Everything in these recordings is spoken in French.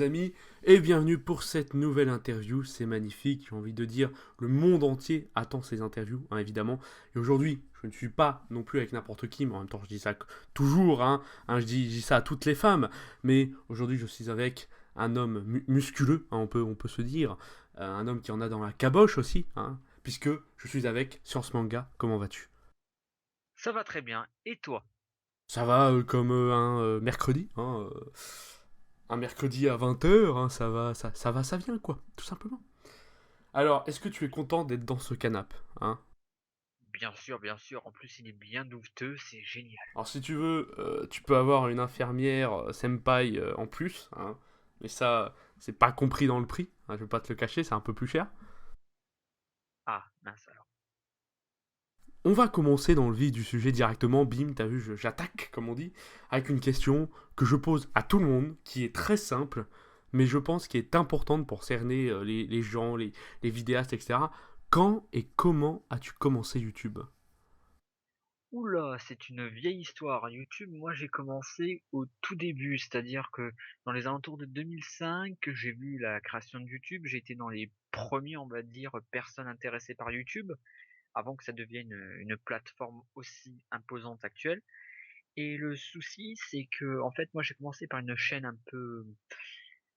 amis, et bienvenue pour cette nouvelle interview. C'est magnifique, j'ai envie de dire, le monde entier attend ces interviews, hein, évidemment. Et aujourd'hui, je ne suis pas non plus avec n'importe qui, mais en même temps, je dis ça toujours, je dis ça à toutes les femmes. Mais aujourd'hui, je suis avec un homme musculeux, hein, on peut se dire, un homme qui en a dans la caboche aussi, hein, puisque je suis avec Science Manga. Comment vas-tu? Ça va très bien. Et toi? Ça va comme un mercredi, un mercredi à 20h, ça va, ça va, ça vient, quoi, tout simplement. Alors, est-ce que tu es content d'être dans ce canapé, hein? Bien sûr, bien sûr. En plus, il est bien douteux, c'est génial. Alors, si tu veux, tu peux avoir une infirmière senpai en plus, hein, mais ça, c'est pas compris dans le prix, hein, je vais pas te le cacher, c'est un peu plus cher. Ah, mince alors. On va commencer dans le vif du sujet directement, bim, t'as vu, j'attaque, comme on dit, avec une question que je pose à tout le monde, qui est très simple, mais je pense qui est importante pour cerner les gens, les vidéastes, etc. Quand et comment as-tu commencé YouTube? Oula, c'est une vieille histoire. YouTube, moi j'ai commencé au tout début, c'est-à-dire que dans les alentours de 2005, j'ai vu la création de YouTube. J'ai été dans les premiers, on va dire, personnes intéressées par YouTube, avant que ça devienne une plateforme aussi imposante actuelle. Et le souci, c'est que, en fait, moi j'ai commencé par une chaîne un peu,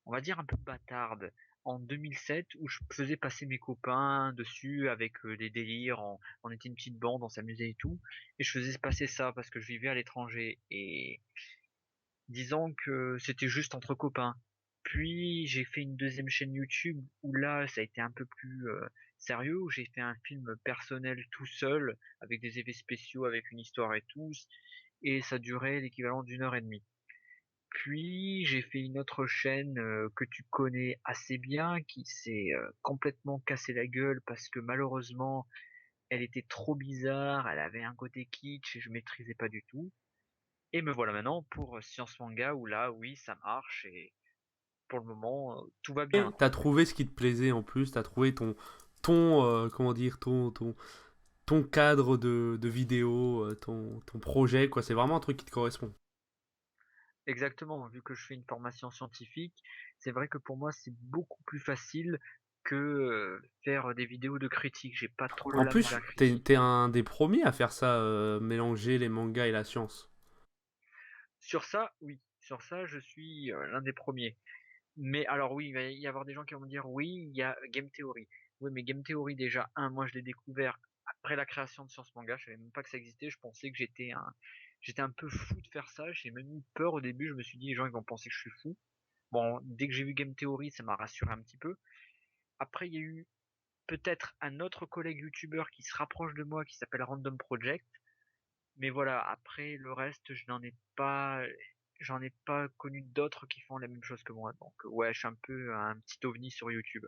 on va dire un peu bâtarde en 2007 où je faisais passer mes copains dessus avec des délires, on était une petite bande, on s'amusait et tout, et je faisais passer ça parce que je vivais à l'étranger et disons que c'était juste entre copains. Puis j'ai fait une deuxième chaîne YouTube où là ça a été un peu plus sérieux, où j'ai fait un film personnel tout seul avec des effets spéciaux, avec une histoire et tout, et ça durait l'équivalent d'une heure et demie. Puis j'ai fait une autre chaîne que tu connais assez bien, qui s'est complètement cassé la gueule parce que malheureusement elle était trop bizarre, elle avait un côté kitsch et je maîtrisais pas du tout. Et me voilà maintenant pour Science Manga où là oui ça marche et pour le moment tout va bien T'as quoi. trouvé ce qui te plaisait en plus, t'as trouvé ton comment dire, ton cadre de vidéo, ton projet, quoi, c'est vraiment un truc qui te correspond. Exactement, vu que je fais une formation scientifique, c'est vrai que pour moi c'est beaucoup plus facile que faire des vidéos de critique. J'ai pas trop En l'âme de plus, la t'es critique. un des premiers à faire ça, mélanger les mangas et la science. Sur ça, oui. Sur ça, je suis l'un des premiers. Mais alors oui, il va y avoir des gens qui vont me dire oui, il y a Game Theory. Oui, mais Game Theory déjà, moi je l'ai découvert après la création de Science Manga, je savais même pas que ça existait, je pensais que j'étais un peu fou de faire ça, j'ai même eu peur au début, je me suis dit les gens ils vont penser que je suis fou. Bon, dès que j'ai vu Game Theory, ça m'a rassuré un petit peu. Après, il y a eu peut-être un autre collègue youtubeur qui se rapproche de moi qui s'appelle Random Project. Mais voilà, après le reste, j'en ai pas connu d'autres qui font la même chose que moi. Donc ouais, je suis un peu un petit ovni sur YouTube.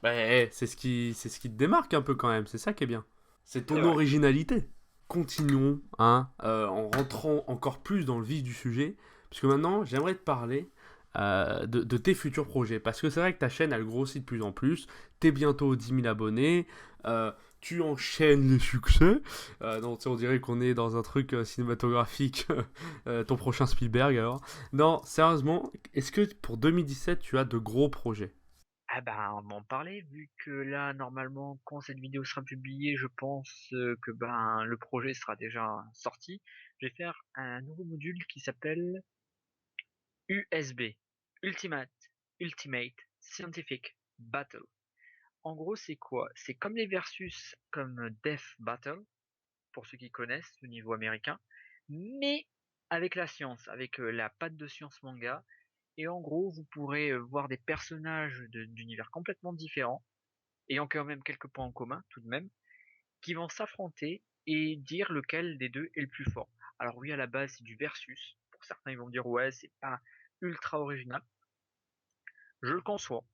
Bah, c'est ce qui te démarque un peu quand même, c'est ça qui est bien. C'est C'est ton vrai. originalité. Continuons, en rentrant encore plus dans le vif du sujet, puisque maintenant, j'aimerais te parler de tes futurs projets. Parce que c'est vrai que ta chaîne, elle grossit de plus en plus. T'es bientôt aux 10 000 abonnés. Tu enchaînes les succès. Donc, tu sais, on dirait qu'on est dans un truc cinématographique. Ton prochain Spielberg, alors. Non, sérieusement, est-ce que pour 2017, tu as de gros projets? Ah bah on m'en parlait vu que là normalement quand cette vidéo sera publiée, je pense que ben le projet sera déjà sorti. Je vais faire un nouveau module qui s'appelle USB, Ultimate Scientific Battle. En gros, c'est quoi? C'est comme les versus comme Death Battle, pour ceux qui connaissent au niveau américain, mais avec la science, avec la patte de science manga. Et en gros, vous pourrez voir des personnages d'univers complètement différents, ayant quand même quelques points en commun tout de même, qui vont s'affronter et dire lequel des deux est le plus fort. Alors oui, à la base, c'est du versus. Pour certains, ils vont dire ouais, c'est pas ultra original. Je le conçois,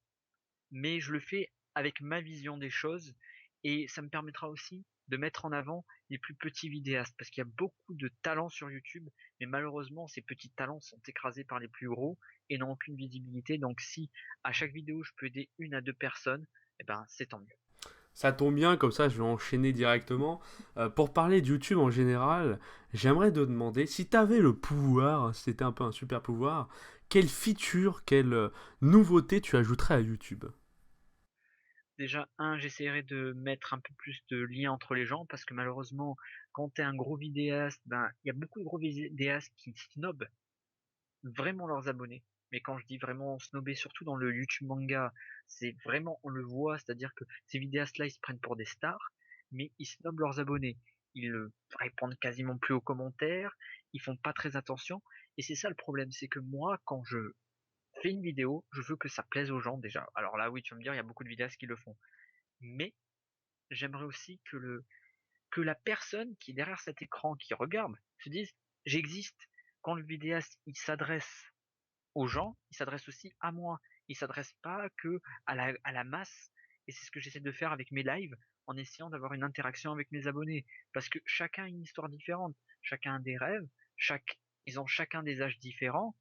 mais je le fais avec ma vision des choses et ça me permettra aussi de mettre en avant les plus petits vidéastes parce qu'il y a beaucoup de talents sur YouTube, mais malheureusement ces petits talents sont écrasés par les plus gros et n'ont aucune visibilité. Donc si à chaque vidéo je peux aider une à deux personnes, eh ben c'est tant mieux. Ça tombe bien, comme ça je vais enchaîner directement. Pour parler de YouTube en général, j'aimerais te demander si tu avais le pouvoir, si c'était un peu un super pouvoir, quelle feature, quelle nouveauté tu ajouterais à YouTube? Déjà, j'essaierai de mettre un peu plus de lien entre les gens parce que malheureusement, quand t'es un gros vidéaste, ben, il y a beaucoup de gros vidéastes qui snobent vraiment leurs abonnés. Mais quand je dis vraiment snobber, surtout dans le YouTube manga, c'est vraiment, on le voit, c'est-à-dire que ces vidéastes-là, ils se prennent pour des stars, mais ils snobent leurs abonnés. Ils répondent quasiment plus aux commentaires, ils font pas très attention. Et c'est ça le problème, c'est que moi, quand je fais une vidéo, je veux que ça plaise aux gens déjà. Alors là, oui, tu vas me dire, il y a beaucoup de vidéastes qui le font. Mais j'aimerais aussi que la personne qui est derrière cet écran, qui regarde, se dise, j'existe. Quand le vidéaste, il s'adresse aux gens, il s'adresse aussi à moi. Il s'adresse pas que à la masse. Et c'est ce que j'essaie de faire avec mes lives, en essayant d'avoir une interaction avec mes abonnés. Parce que chacun a une histoire différente, chacun a des rêves, ils ont chacun des âges différents.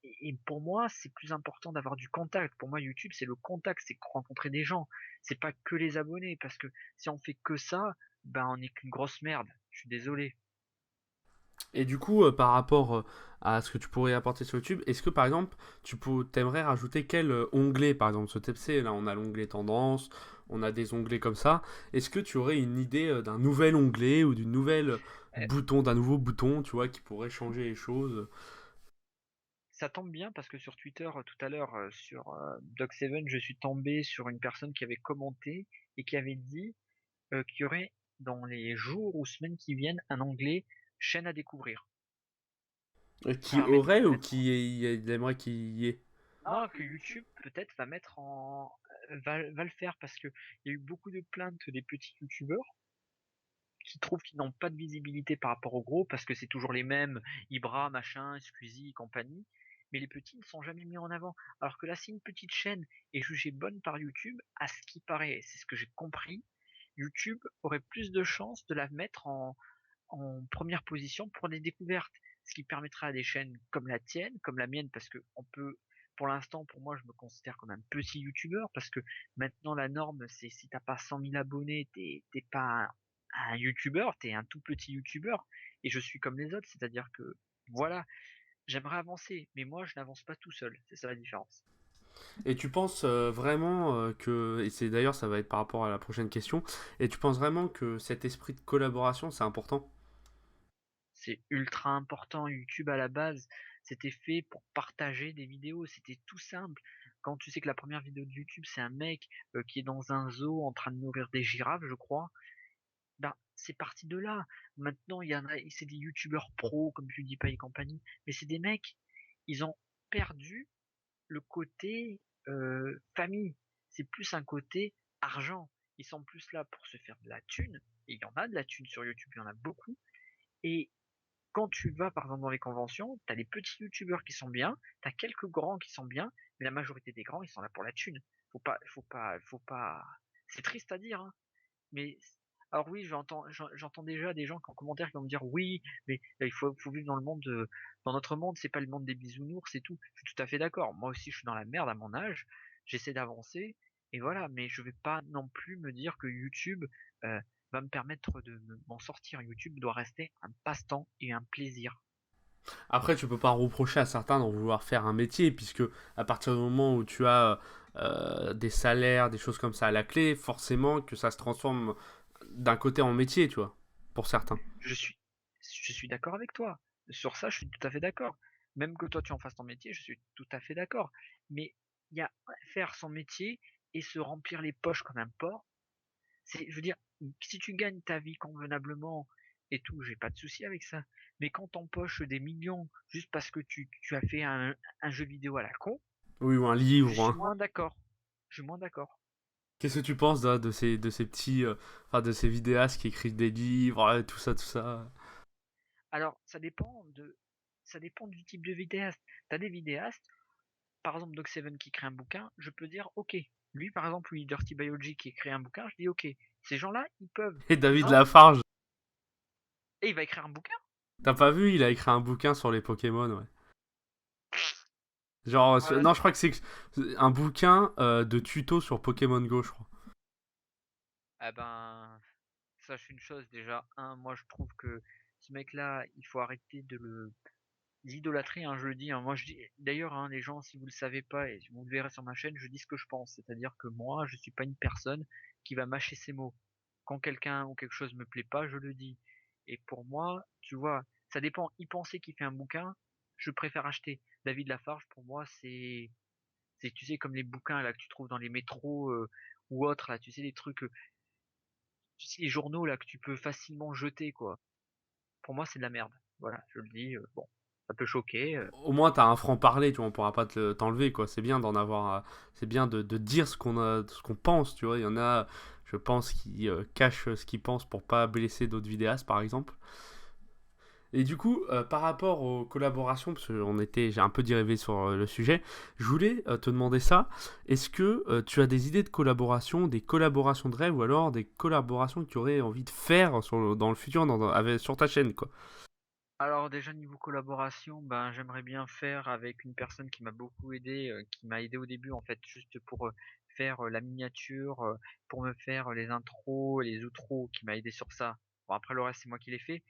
Et pour moi, c'est plus important d'avoir du contact. Pour moi, YouTube, c'est le contact, c'est rencontrer des gens. C'est pas que les abonnés, parce que si on fait que ça, ben on n'est qu'une grosse merde. Je suis désolé. Et du coup, par rapport à ce que tu pourrais apporter sur YouTube, est-ce que par exemple, t'aimerais rajouter quel onglet, par exemple, ce TPC, là on a l'onglet tendance, on a des onglets comme ça, est-ce que tu aurais une idée d'un nouvel onglet ou d'une nouvelle Euh, bouton, d'un nouveau bouton, tu vois, qui pourrait changer les choses? Ça tombe bien parce que sur Twitter, tout à l'heure, sur Doc7, je suis tombé sur une personne qui avait commenté et qui avait dit qu'il y aurait dans les jours ou semaines qui viennent un onglet chaîne à découvrir. Ça Qui permettrait aurait de ou mettre qui aimerait qu'il y ait? non, que YouTube peut-être va mettre en va le faire parce que il y a eu beaucoup de plaintes des petits youtubeurs qui trouvent qu'ils n'ont pas de visibilité par rapport aux gros parce que c'est toujours les mêmes, Ibra, machin, Squeezie et compagnie. Mais les petits ne sont jamais mis en avant. Alors que là, si une petite chaîne est jugée bonne par YouTube, à ce qui paraît, c'est ce que j'ai compris, YouTube aurait plus de chances de la mettre en première position pour des découvertes. Ce qui permettra à des chaînes comme la tienne, comme la mienne, parce que on peut, pour l'instant, pour moi, je me considère comme un petit youtubeur, parce que maintenant la norme, c'est si t'as pas 100 000 abonnés, t'es pas un youtubeur, t'es un tout petit youtubeur, et je suis comme les autres, c'est-à-dire que, voilà, j'aimerais avancer, mais moi, je n'avance pas tout seul, c'est ça la différence. Et tu penses vraiment que, et c'est d'ailleurs ça va être par rapport à la prochaine question, et tu penses vraiment que cet esprit de collaboration c'est important? C'est ultra important. YouTube à la base, c'était fait pour partager des vidéos. C'était tout simple. Quand tu sais que la première vidéo de YouTube, c'est un mec qui est dans un zoo en train de nourrir des girafes, je crois. Ben, c'est parti de là. Maintenant, il y en a, c'est des YouTubeurs pros comme PewDiePie et compagnie, mais c'est des mecs, ils ont perdu le côté famille. C'est plus un côté argent. Ils sont plus là pour se faire de la thune. Et il y en a de la thune sur YouTube, il y en a beaucoup. Et quand tu vas par exemple dans les conventions, t'as les petits youtubeurs qui sont bien, t'as quelques grands qui sont bien, mais la majorité des grands ils sont là pour la thune. Faut pas. C'est triste à dire, hein, mais alors oui, j'entends déjà des gens qui en commentaire qui vont me dire oui, mais il faut vivre dans le monde, dans notre monde, c'est pas le monde des bisounours, c'est tout. Je suis tout à fait d'accord. Moi aussi, je suis dans la merde à mon âge. J'essaie d'avancer et voilà, mais je vais pas non plus me dire que YouTube euh, va me permettre de m'en sortir. YouTube doit rester un passe-temps et un plaisir. Après, tu peux pas reprocher à certains d'en vouloir faire un métier, puisque à partir du moment où tu as des salaires, des choses comme ça à la clé, forcément que ça se transforme d'un côté en métier, tu vois, pour certains. Je suis, je suis d'accord avec toi. Sur ça, je suis tout à fait d'accord. Même que toi, tu en fasses ton métier, je suis tout à fait d'accord. Mais il y a faire son métier et se remplir les poches comme un porc. Je veux dire, si tu gagnes ta vie convenablement et tout, j'ai pas de souci avec ça. Mais quand t'empoches des millions juste parce que tu as fait un jeu vidéo à la con, Oui, ou un je livre, suis hein. moins d'accord. Je suis moins d'accord. Qu'est-ce que tu penses de ces petits, enfin de ces vidéastes qui écrivent des livres, tout ça, tout ça. Alors, ça dépend du type de vidéaste. T'as des vidéastes, par exemple Doc7 qui crée un bouquin, je peux dire ok. Lui par exemple, lui Dirty Biology qui écrit un bouquin, je dis ok. Ces gens-là, ils peuvent. Et David D'autres, Lafarge, et il va écrire un bouquin. t'as pas vu, il a écrit un bouquin sur les Pokémon, ouais. Genre, Voilà, non, je crois que c'est un bouquin de tutos sur Pokémon Go, je crois. Ah ben, sache une chose déjà, moi je trouve que ce mec-là, il faut arrêter de l'idolâtrer, hein, je le dis, hein. Moi je dis, d'ailleurs, hein, les gens, si vous le savez pas et si vous le verrez sur ma chaîne, je dis ce que je pense. C'est-à-dire que moi, je suis pas une personne qui va mâcher ses mots. Quand quelqu'un ou quelque chose me plaît pas, je le dis. Et pour moi, tu vois, ça dépend. Il pensait qu'il fait un bouquin, je préfère acheter. David Lafarge, pour moi, c'est, tu sais, comme les bouquins là que tu trouves dans les métros ou autres là, tu sais, les trucs, tu sais, les journaux là que tu peux facilement jeter quoi. Pour moi, c'est de la merde. Voilà, je le dis. Bon, ça peut choquer. Au moins, t'as un franc-parler, tu vois, on pourra pas t'enlever, quoi. C'est bien d'en avoir. C'est bien de dire ce qu'on pense, tu vois. Il y en a, je pense, qui cachent ce qu'ils pensent pour pas blesser d'autres vidéastes, par exemple. Et du coup, par rapport aux collaborations, parce que j'ai un peu dérivé sur le sujet, je voulais te demander ça. Est-ce que tu as des idées de collaboration, des collaborations de rêve, ou alors des collaborations que tu aurais envie de faire dans le futur, sur ta chaîne, quoi? Alors déjà niveau collaboration, ben j'aimerais bien faire avec une personne qui m'a beaucoup aidé, qui m'a aidé au début en fait, juste pour faire la miniature, pour me faire les intros, les outros, qui m'a aidé sur ça. Bon après le reste c'est moi qui l'ai fait.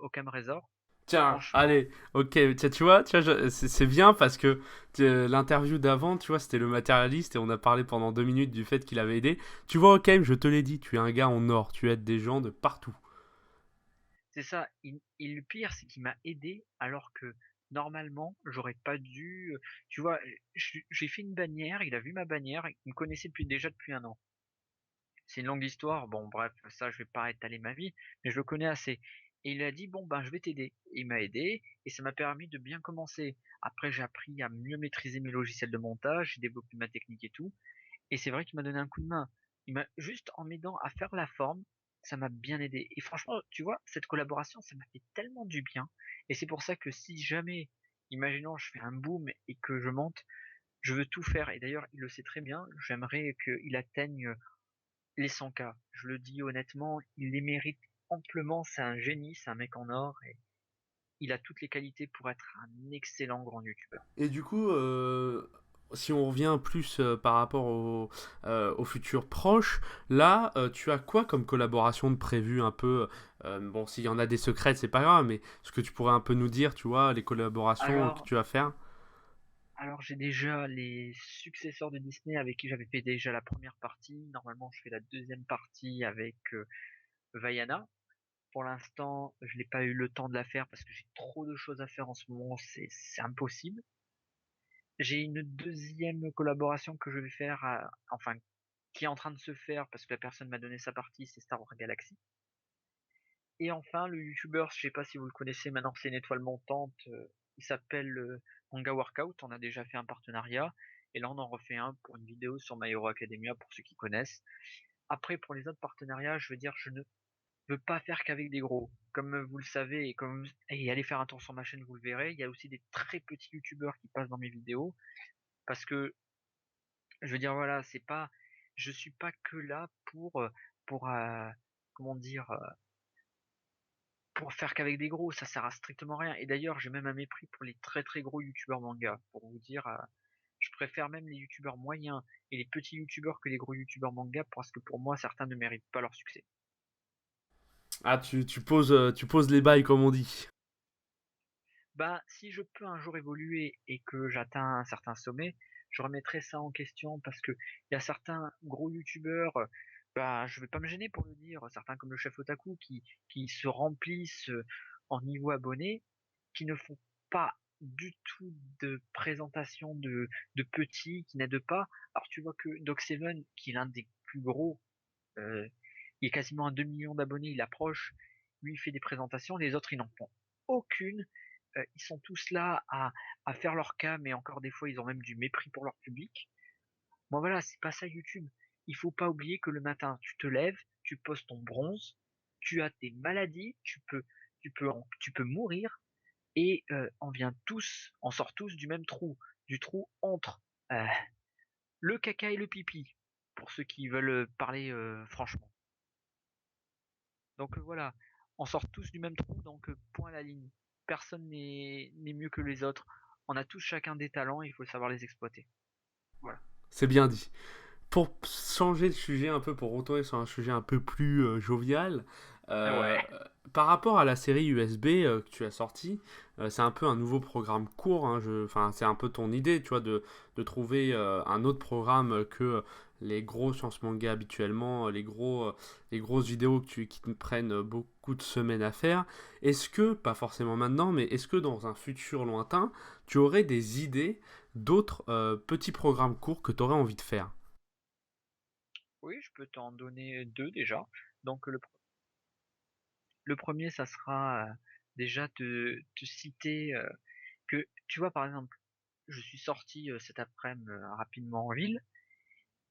Occam Resort, Tiens, franchement, allez, ok, tiens, c'est bien parce que l'interview d'avant, tu vois, c'était le matérialiste et on a parlé pendant 2 minutes du fait qu'il avait aidé. Tu vois, ok, je te l'ai dit, tu es un gars en or, tu aides des gens de partout. c'est ça. Et le pire c'est qu'il m'a aidé alors que normalement j'aurais pas dû. Tu vois, j'ai fait une bannière, il a vu ma bannière, il me connaissait déjà depuis un an. C'est une longue histoire. Bon, bref, ça, je vais pas étaler ma vie, mais je le connais assez. Et il a dit, bon, ben, je vais t'aider. Il m'a aidé et ça m'a permis de bien commencer. Après, j'ai appris à mieux maîtriser mes logiciels de montage, j'ai développé ma technique et tout. Et c'est vrai qu'il m'a donné un coup de main. Il m'a juste en m'aidant à faire la forme, ça m'a bien aidé. Et franchement, tu vois, cette collaboration, ça m'a fait tellement du bien. Et c'est pour ça que si jamais, imaginons, je fais un boom et que je monte, je veux tout faire. Et d'ailleurs, il le sait très bien. J'aimerais qu'il atteigne les 100K. Je le dis honnêtement, il les mérite amplement. C'est un génie, c'est un mec en or et il a toutes les qualités pour être un excellent grand youtubeur. Et du coup, si on revient plus par rapport au futur proche, là, tu as quoi comme collaboration de prévu un peu bon, s'il y en a des secrètes, c'est pas grave, mais ce que tu pourrais un peu nous dire, tu vois, les collaborations que Alors, tu vas faire. alors, j'ai déjà les successeurs de Disney avec qui j'avais fait déjà la première partie. Normalement, je fais la deuxième partie avec Vaiana. Pour l'instant, je n'ai pas eu le temps de la faire parce que j'ai trop de choses à faire en ce moment, c'est impossible. J'ai une deuxième collaboration que je vais faire, enfin, qui est en train de se faire parce que la personne m'a donné sa partie, c'est Star Wars Galaxy. Et enfin, le youtubeur, je sais pas si vous le connaissez, maintenant c'est une étoile montante, il s'appelle Manga Workout, on a déjà fait un partenariat, et là on en refait un pour une vidéo sur My Hero Academia pour ceux qui connaissent. Après, pour les autres partenariats, je veux dire, je ne veux pas faire qu'avec des gros. Comme vous le savez, et allez faire un tour sur ma chaîne, vous le verrez, il y a aussi des très petits youtubeurs qui passent dans mes vidéos, parce que, je veux dire, voilà, je suis pas que là pour, comment dire, pour faire qu'avec des gros, ça sert à strictement rien. Et d'ailleurs, j'ai même un mépris pour les très très gros youtubeurs manga. Pour vous dire, je préfère même les youtubeurs moyens et les petits youtubeurs que les gros youtubeurs manga parce que pour moi, certains ne méritent pas leur succès. Ah, tu poses les bails, comme on dit. Bah, si je peux un jour évoluer et que j'atteins un certain sommet, je remettrai ça en question parce que il y a certains gros youtubeurs, bah, je vais pas me gêner pour le dire, certains comme le chef Otaku qui se remplissent en niveau abonné, qui ne font pas du tout de présentation de petits, qui n'aident pas. Alors tu vois que Doc7, qui est l'un des plus gros, euh, il est quasiment à 2 millions d'abonnés, il approche, lui il fait des présentations, les autres ils n'en font aucune. Ils sont tous là à faire leur cam et encore des fois ils ont même du mépris pour leur public. Bon voilà, c'est pas ça YouTube. Il faut pas oublier que le matin tu te lèves, tu poses ton bronze, tu as tes maladies, tu peux mourir et on sort tous du même trou, du trou entre euh, le caca et le pipi, pour ceux qui veulent parler franchement. Donc voilà, on sort tous du même trou, donc point à la ligne. Personne n'est mieux que les autres. On a tous chacun des talents, il faut savoir les exploiter. Voilà. C'est bien dit. Pour changer de sujet un peu, pour retourner sur un sujet un peu plus jovial, Ouais. euh, par rapport à la série USB que tu as sortie, c'est un peu un nouveau programme court. Hein, enfin, c'est un peu ton idée, tu vois, de trouver un autre programme que les gros sciences manga habituellement, les grosses vidéos qui te prennent beaucoup de semaines à faire. Est-ce que, pas forcément maintenant, mais est-ce que dans un futur lointain, tu aurais des idées d'autres petits programmes courts que tu aurais envie de faire? Oui, je peux t'en donner deux déjà. Donc le premier, ça sera déjà te citer que, tu vois, par exemple, je suis sorti cet après-midi rapidement en ville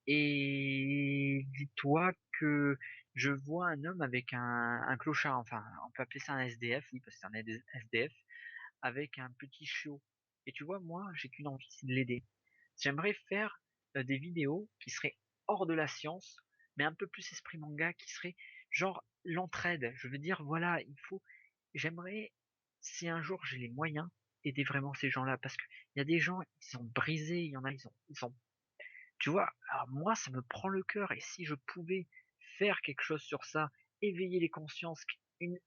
et dis-toi que je vois un homme avec un clochard, enfin, on peut appeler ça un SDF, oui, parce que c'est un SDF, avec un petit chiot. Et tu vois, moi, j'ai qu'une envie, c'est de l'aider. J'aimerais faire des vidéos qui seraient hors de la science, mais un peu plus esprit manga, qui serait genre l'entraide. Je veux dire, voilà, j'aimerais, si un jour j'ai les moyens, aider vraiment ces gens-là, parce qu'il y a des gens, ils sont brisés, il y en a, ils sont, tu vois, alors moi, ça me prend le cœur, et si je pouvais faire quelque chose sur ça, éveiller les consciences, une,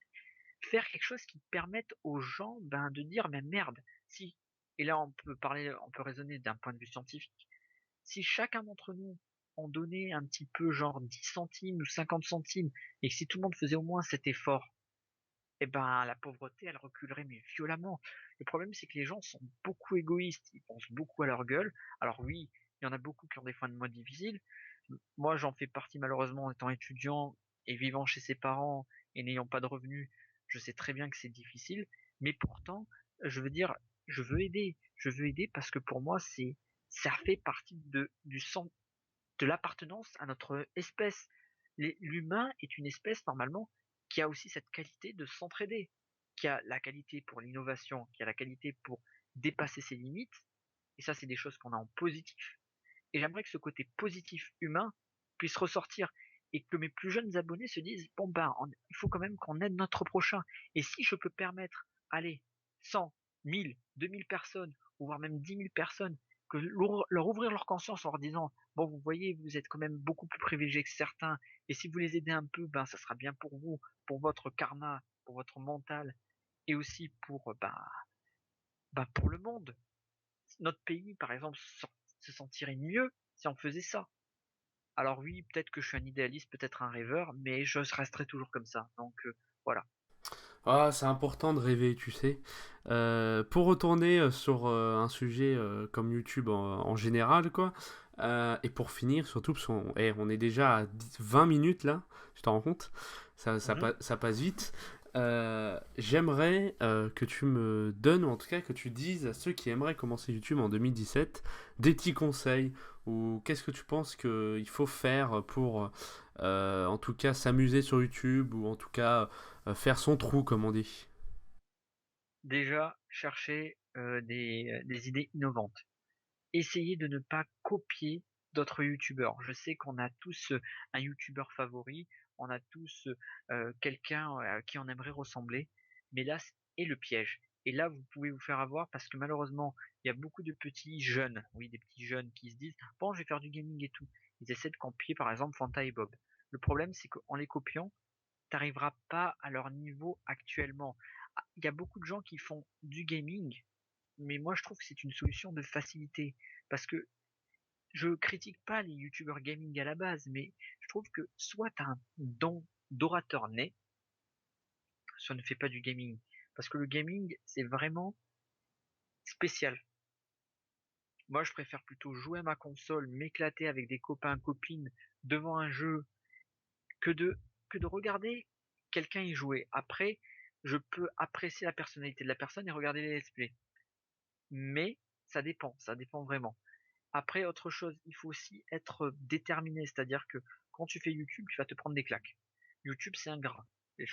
faire quelque chose qui permette aux gens ben, de dire mais merde, si, et là on peut raisonner d'un point de vue scientifique, si chacun d'entre nous en donnait un petit peu genre 10 centimes ou 50 centimes, et que si tout le monde faisait au moins cet effort, eh ben la pauvreté elle reculerait mais violemment. Le problème c'est que les gens sont beaucoup égoïstes, ils pensent beaucoup à leur gueule. Alors oui, il y en a beaucoup qui ont des fins de mois difficiles. Moi j'en fais partie malheureusement en étant étudiant et vivant chez ses parents et n'ayant pas de revenus. Je sais très bien que c'est difficile, mais pourtant, je veux dire, je veux aider. Je veux aider parce que pour moi ça fait partie du sang, de l'appartenance à notre espèce. L'humain est une espèce normalement qui a aussi cette qualité de s'entraider, qui a la qualité pour l'innovation, qui a la qualité pour dépasser ses limites. Et ça, c'est des choses qu'on a en positif. Et j'aimerais que ce côté positif humain puisse ressortir et que mes plus jeunes abonnés se disent, bon ben, il faut quand même qu'on aide notre prochain. Et si je peux permettre, allez, 100, 1000, 2000 personnes, ou voire même 10 000 personnes, que leur ouvrir leur conscience en leur disant, bon, vous voyez, vous êtes quand même beaucoup plus privilégiés que certains, et si vous les aidez un peu, ben, ça sera bien pour vous, pour votre karma, pour votre mental, et aussi pour le monde. Notre pays, par exemple, se sentirait mieux si on faisait ça. Alors oui, peut-être que je suis un idéaliste, peut-être un rêveur, mais je resterai toujours comme ça. Donc voilà. Ah, c'est important de rêver, tu sais. Pour retourner sur un sujet comme YouTube en général, quoi. Et pour finir, surtout, parce on est déjà à 20 minutes là, tu t'en rends compte? Mhm. Ça passe vite. J'aimerais que tu me donnes, ou en tout cas que tu dises à ceux qui aimeraient commencer YouTube en 2017, des petits conseils, ou qu'est-ce que tu penses qu'il faut faire pour, en tout cas, s'amuser sur YouTube, ou en tout cas faire son trou, comme on dit. Déjà, chercher des idées innovantes. Essayez de ne pas copier d'autres youtubeurs. Je sais qu'on a tous un youtubeur favori, on a tous quelqu'un à qui on aimerait ressembler, mais là est le piège. Et là, vous pouvez vous faire avoir parce que malheureusement, il y a beaucoup de petits jeunes, oui, des petits jeunes qui se disent, bon, je vais faire du gaming et tout. Ils essaient de copier par exemple Fanta et Bob. Le problème, c'est qu'en les copiant, t'arriveras pas à leur niveau actuellement. Ah, il y a beaucoup de gens qui font du gaming, mais moi je trouve que c'est une solution de facilité. Parce que je critique pas les youtubeurs gaming à la base, mais je trouve que soit tu as un don d'orateur né, soit ne fais pas du gaming. Parce que le gaming, c'est vraiment spécial. Moi, je préfère plutôt jouer à ma console, m'éclater avec des copains, copines devant un jeu que de, que de regarder quelqu'un y jouer. Après, je peux apprécier la personnalité de la personne et regarder les let's play. Mais ça dépend vraiment. Après, autre chose, il faut aussi être déterminé, c'est-à-dire que quand tu fais YouTube, tu vas te prendre des claques. YouTube, c'est ingrat. Et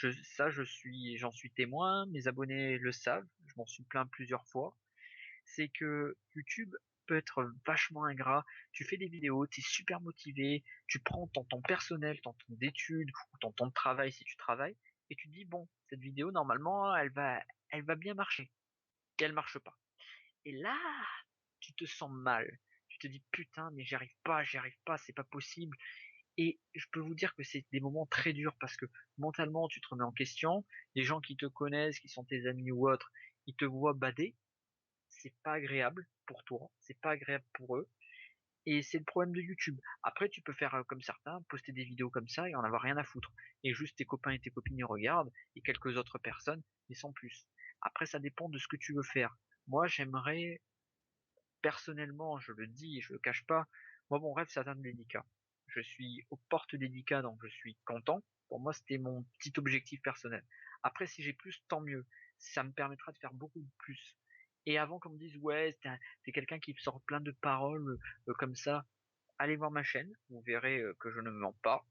j'en suis témoin, mes abonnés le savent, je m'en suis plaint plusieurs fois. C'est que YouTube peut être vachement ingrat. Tu fais des vidéos, tu es super motivé, tu prends ton temps personnel, ton temps d'études ou ton temps de travail si tu travailles, et tu te dis, bon, cette vidéo, normalement, elle va bien marcher. Et elle marche pas. Et là, tu te sens mal. tu te dis putain, mais j'y arrive pas, c'est pas possible. Et je peux vous dire que c'est des moments très durs parce que mentalement, tu te remets en question. Les gens qui te connaissent, qui sont tes amis ou autres, ils te voient bader. C'est pas agréable pour toi, c'est pas agréable pour eux. Et c'est le problème de YouTube. Après, tu peux faire comme certains, poster des vidéos comme ça et en avoir rien à foutre. Et juste tes copains et tes copines y regardent et quelques autres personnes, mais sans plus. Après, ça dépend de ce que tu veux faire. Moi, j'aimerais, personnellement, je le dis et je le cache pas, moi, mon rêve, c'est atteindre l'Educa. Je suis aux portes d'Educa, donc je suis content. Pour moi, c'était mon petit objectif personnel. Après, si j'ai plus, tant mieux. Ça me permettra de faire beaucoup plus. Et avant qu'on me dise, ouais, t'es quelqu'un qui sort plein de paroles comme ça, allez voir ma chaîne, vous verrez que je ne me mens pas.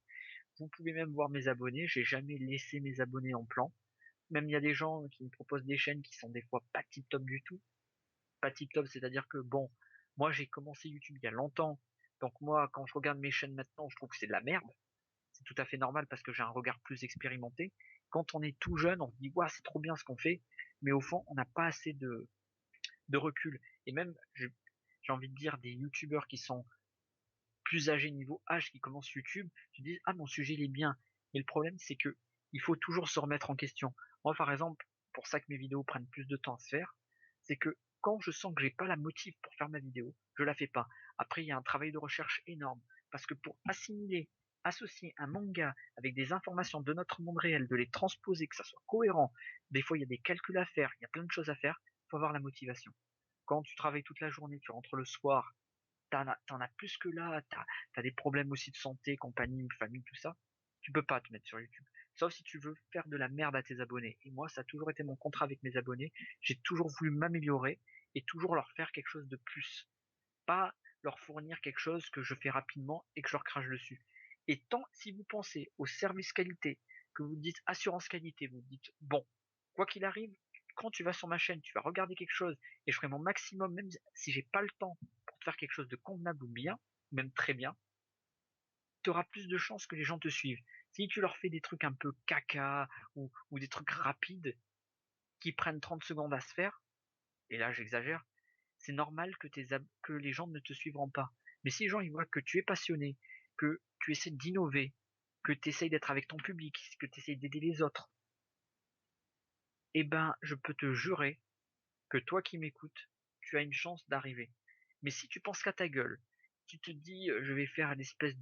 Vous pouvez même voir mes abonnés, j'ai jamais laissé mes abonnés en plan. Même il y a des gens qui me proposent des chaînes qui sont des fois pas tip top du tout. Pas tip top, c'est-à-dire que bon, moi j'ai commencé YouTube il y a longtemps, donc moi quand je regarde mes chaînes maintenant, je trouve que c'est de la merde. C'est tout à fait normal parce que j'ai un regard plus expérimenté. Quand on est tout jeune, on se dit ouais, c'est trop bien ce qu'on fait, mais au fond, on n'a pas assez de recul. Et même, j'ai envie de dire, des youtubeurs qui sont plus âgés niveau âge, qui commencent YouTube, se disent ah, mon sujet il est bien. Mais le problème, c'est que il faut toujours se remettre en question. Moi, par exemple, pour ça que mes vidéos prennent plus de temps à se faire, c'est que quand je sens que j'ai pas la motive pour faire ma vidéo, je la fais pas. Après, il y a un travail de recherche énorme. Parce que pour assimiler, associer un manga avec des informations de notre monde réel, de les transposer, que ça soit cohérent, des fois il y a des calculs à faire, il y a plein de choses à faire, il faut avoir la motivation. Quand tu travailles toute la journée, tu rentres le soir, t'en as plus que là, t'as des problèmes aussi de santé, compagnie, famille, tout ça, tu peux pas te mettre sur YouTube. Sauf si tu veux faire de la merde à tes abonnés. Et moi, ça a toujours été mon contrat avec mes abonnés. J'ai toujours voulu m'améliorer et toujours leur faire quelque chose de plus. Pas leur fournir quelque chose que je fais rapidement et que je leur crache dessus. Et tant, si vous pensez au service qualité, que vous dites assurance qualité, vous dites, bon, quoi qu'il arrive, quand tu vas sur ma chaîne, tu vas regarder quelque chose et je ferai mon maximum, même si j'ai pas le temps pour te faire quelque chose de convenable ou bien, même très bien, tu auras plus de chances que les gens te suivent. Si tu leur fais des trucs un peu caca ou des trucs rapides qui prennent 30 secondes à se faire, et là j'exagère, c'est normal que les gens ne te suivront pas. Mais si les gens ils voient que tu es passionné, que tu essaies d'innover, que tu essaies d'être avec ton public, que tu essaies d'aider les autres, eh ben je peux te jurer que toi qui m'écoutes, tu as une chance d'arriver. Mais si tu penses qu'à ta gueule, tu te dis je vais faire une espèce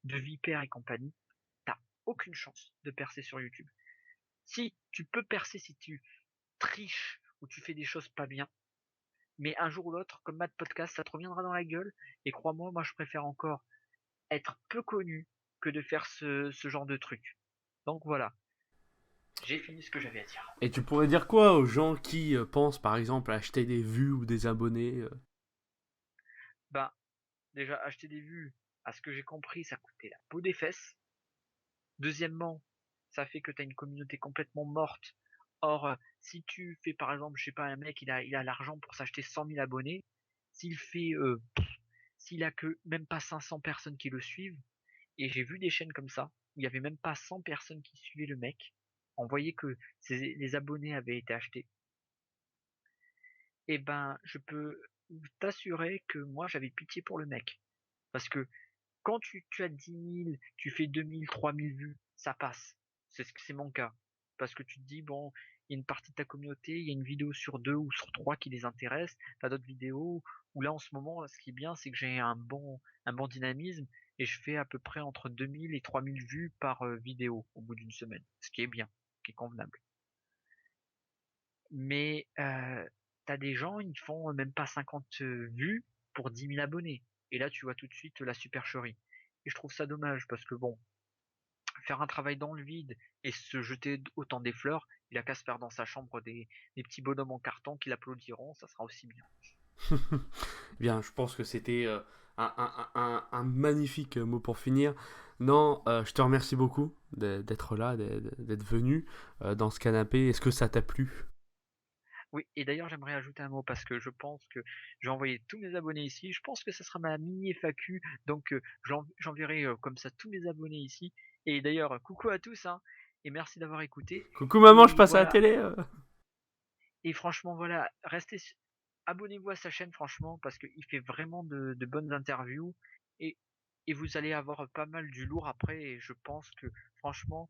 de vipère et compagnie, t'as aucune chance de percer sur YouTube. Si tu peux percer si tu triches ou tu fais des choses pas bien, mais un jour ou l'autre, comme Mad Podcast, ça te reviendra dans la gueule. Et crois-moi, moi je préfère encore être peu connu que de faire ce genre de truc. Donc voilà, j'ai fini ce que j'avais à dire. Et tu pourrais dire quoi aux gens qui pensent par exemple à acheter des vues ou des abonnés Bah, déjà, acheter des vues, à ce que j'ai compris, ça coûtait la peau des fesses. Deuxièmement, ça fait que tu as une communauté complètement morte. Or, si tu fais par exemple, je sais pas, un mec, il a l'argent pour s'acheter 100 000 abonnés, s'il fait, s'il a que même pas 500 personnes qui le suivent, et j'ai vu des chaînes comme ça, où il y avait même pas 100 personnes qui suivaient le mec, on voyait que les abonnés avaient été achetés, et ben, je peux t'assurer que moi, j'avais pitié pour le mec. Parce que quand tu as 10 000, tu fais 2 000, 3 000 vues, ça passe. C'est mon cas. Parce que tu te dis, bon, il y a une partie de ta communauté, il y a une vidéo sur deux ou sur trois qui les intéresse. T'as d'autres vidéos où là, en ce moment, ce qui est bien, c'est que j'ai un bon dynamisme et je fais à peu près entre 2 000 et 3 000 vues par vidéo au bout d'une semaine. Ce qui est bien, ce qui est convenable. Mais t'as des gens, ils font même pas 50 vues pour 10 000 abonnés. Et là, tu vois tout de suite la supercherie. Et je trouve ça dommage parce que bon, faire un travail dans le vide et se jeter autant des fleurs, il a qu'à se faire dans sa chambre des petits bonhommes en carton qui l'applaudiront, ça sera aussi bien. Bien, je pense que c'était un magnifique mot pour finir. Non, je te remercie beaucoup d'être là, d'être venu dans ce canapé. Est-ce que ça t'a plu? Oui, et d'ailleurs, j'aimerais ajouter un mot parce que je pense que j'ai envoyé tous mes abonnés ici. Je pense que ça sera ma mini FAQ, donc j'enverrai comme ça tous mes abonnés ici. Et d'ailleurs, coucou à tous, hein, et merci d'avoir écouté. Coucou maman, je Et passe à la voilà. télé. Et franchement, voilà, restez abonnez-vous à sa chaîne franchement parce qu'il fait vraiment de bonnes interviews et, et vous allez avoir pas mal du lourd après et je pense que franchement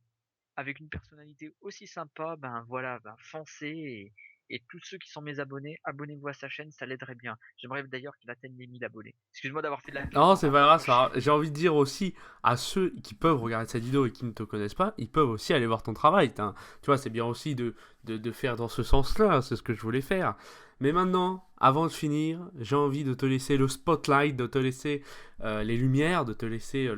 avec une personnalité aussi sympa, ben voilà, ben foncez et tous ceux qui sont mes abonnés, abonnez-vous à sa chaîne, ça l'aiderait bien. J'aimerais d'ailleurs qu'il atteigne les 1000 abonnés. Excuse-moi d'avoir fait de la pub, Non, mais c'est ça pas m'a grave, accroché. j'ai envie de dire aussi à ceux qui peuvent regarder cette vidéo et qui ne te connaissent pas, ils peuvent aussi aller voir ton travail. Tu vois, c'est bien aussi de faire dans ce sens-là, c'est ce que je voulais faire. Mais maintenant, avant de finir, j'ai envie de te laisser le spotlight, de te laisser les lumières, de te laisser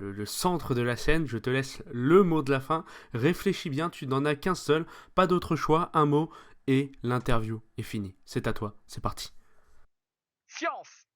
le centre de la scène. Je te laisse le mot de la fin. Réfléchis bien, tu n'en as qu'un seul, pas d'autre choix, un mot, et l'interview est finie. C'est à toi, c'est parti. Science!